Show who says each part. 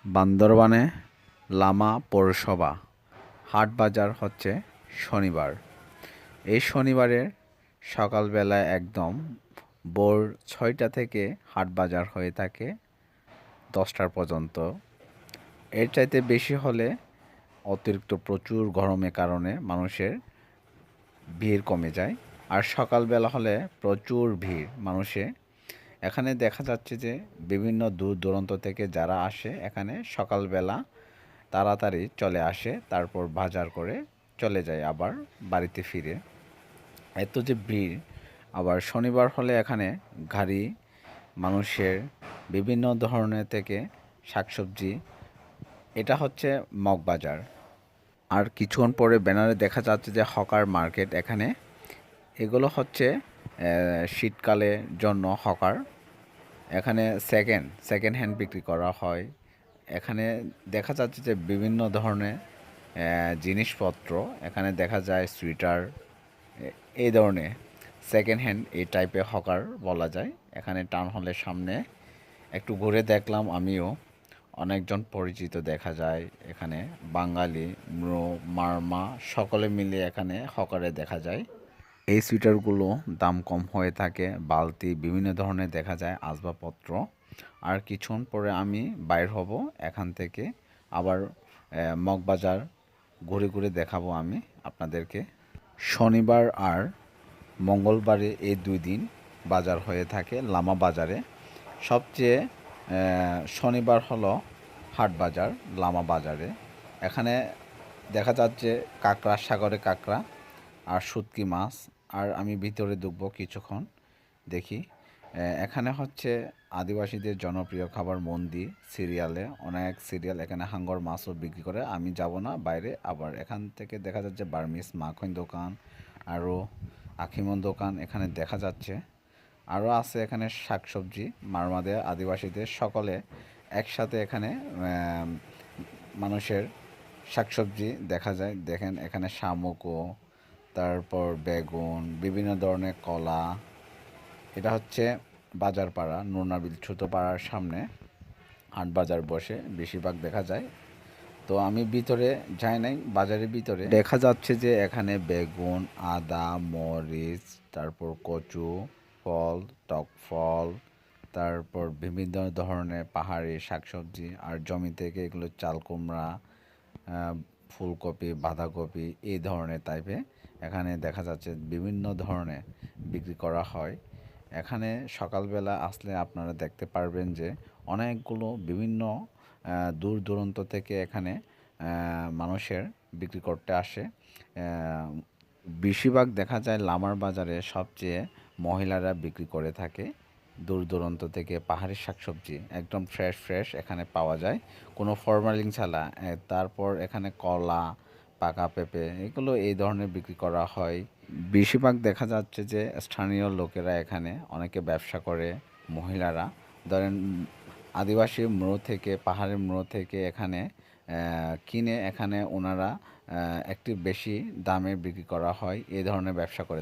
Speaker 1: বান্দরবানে লামা পৌরসভা হাট বাজার হচ্ছে শনিবার। এই শনিবারে সকালবেলায় একদম ভোর ৬টা থেকে হাট বাজার হয়ে থাকে 10টা পর্যন্ত। এর চাইতে বেশি হলে অতিরিক্ত প্রচুর গরমের কারণে মানুষের ভিড় কমে যায়। আর সকালবেলা হলে প্রচুর ভিড় মানুষে। এখানে দেখা যাচ্ছে যে বিভিন্ন দূর দূরান্ত থেকে যারা আসে এখানে সকালবেলা তাড়াতাড়ি চলে আসে, তারপর বাজার করে চলে যায় আবার বাড়িতে ফিরে। এত যে ভিড়, আবার শনিবার হলে এখানে গাড়ি মানুষের বিভিন্ন ধরনের থেকে শাকসবজি, এটা হচ্ছে মগবাজার। আর কিছুক্ষণ পরে ব্যানারে দেখা যাচ্ছে যে হকার মার্কেট। এখানে এগুলো হচ্ছে শীতকালের জন্য হকার। এখানে সেকেন্ড হ্যান্ড বিক্রি করা হয়। এখানে দেখা যাচ্ছে যে বিভিন্ন ধরনের জিনিসপত্র এখানে দেখা যায়, সোয়েটার, এই ধরনের সেকেন্ড হ্যান্ড এই টাইপের হকার বলা যায়। এখানে টাউন হলের সামনে একটু ঘুরে দেখলাম আমিও, অনেকজন পরিচিত দেখা যায় এখানে, বাঙালি, ম্রো, মারমা সকলে মিলে এখানে হকারে দেখা যায়। এই সোয়েটারগুলো দাম কম হয়ে থাকে, বালতি বিভিন্ন ধরনের দেখা যায় আসবাবপত্র। আর কিছুক্ষণ পরে আমি বাইর হব এখান থেকে, আবার মগবাজার ঘুরে ঘুরে দেখাবো আমি আপনাদেরকে। শনিবার আর মঙ্গলবারে এই 2 দিন বাজার হয়ে থাকে লামা বাজারে। সবচেয়ে শনিবার হলো হাট বাজার লামা বাজারে। এখানে দেখা যাচ্ছে কাঁকড়া, সাগরে কাঁকড়া আর শুটকি মাছ। আর আমি ভিতরে ঢুকবো কিছুক্ষণ, দেখি। এখানে হচ্ছে আদিবাসীদের জনপ্রিয় খাবার মন্দি সিরিয়ালে, অনেক সিরিয়াল এখানে হাঙ্গর মাছও বিক্রি করে। আমি যাব না বাইরে। আবার এখান থেকে দেখা যাচ্ছে বার্মিস মাখন দোকান, আরও আখিমন দোকান এখানে দেখা যাচ্ছে। আরও আছে এখানে শাকসবজি, মারমাদের আদিবাসীদের সকলে একসাথে এখানে মানুষের শাকসবজি দেখা যায়। দেখেন এখানে শামুকও, তারপর বেগুন, বিভিন্ন ধরনের কলা। এটা হচ্ছে বাজারপাড়া, নুনাবিল ছোটো পাড়ার সামনে হাট বাজার বসে বেশিরভাগ দেখা যায়। তো আমি ভিতরে যাই নাই, বাজারের ভিতরে দেখা যাচ্ছে যে এখানে বেগুন, আদা, মরিচ, তারপর কচু, ফল, টক ফল, তারপর বিভিন্ন ধরনের পাহাড়ি শাকসবজি, আর জমি থেকে এগুলো চাল কুমড়া, ফুলকপি, বাঁধাকপি, এই ধরনের টাইপে এখানে দেখা যাচ্ছে বিভিন্ন ধরনের বিক্রি করা হয়। এখানে সকালবেলা আসলে আপনারা দেখতে পারবেন যে অনেকগুলো বিভিন্ন দূর দূরান্ত থেকে এখানে মানুষের বিক্রি করতে আসে। বেশিরভাগ দেখা যায় লামার বাজারে সবচেয়ে মহিলারা বিক্রি করে থাকে। দূর দূরান্ত থেকে পাহাড়ি শাকসবজি একদম ফ্রেশ ফ্রেশ এখানে পাওয়া যায়, কোনো ফরমালিন ছাড়া। তারপর এখানে কলা, পাকা পেঁপে, এগুলো এই ধরনের বিক্রি করা হয়। বেশিরভাগ দেখা যাচ্ছে যে স্থানীয় লোকেরা এখানে অনেকে ব্যবসা করে, মহিলারা। ধরেন আদিবাসী ম্রো থেকে, পাহাড়ের ম্রো থেকে এখানে কিনে এখানে ওনারা একটু বেশি দামে বিক্রি করা হয়, এই ধরনের ব্যবসা করে।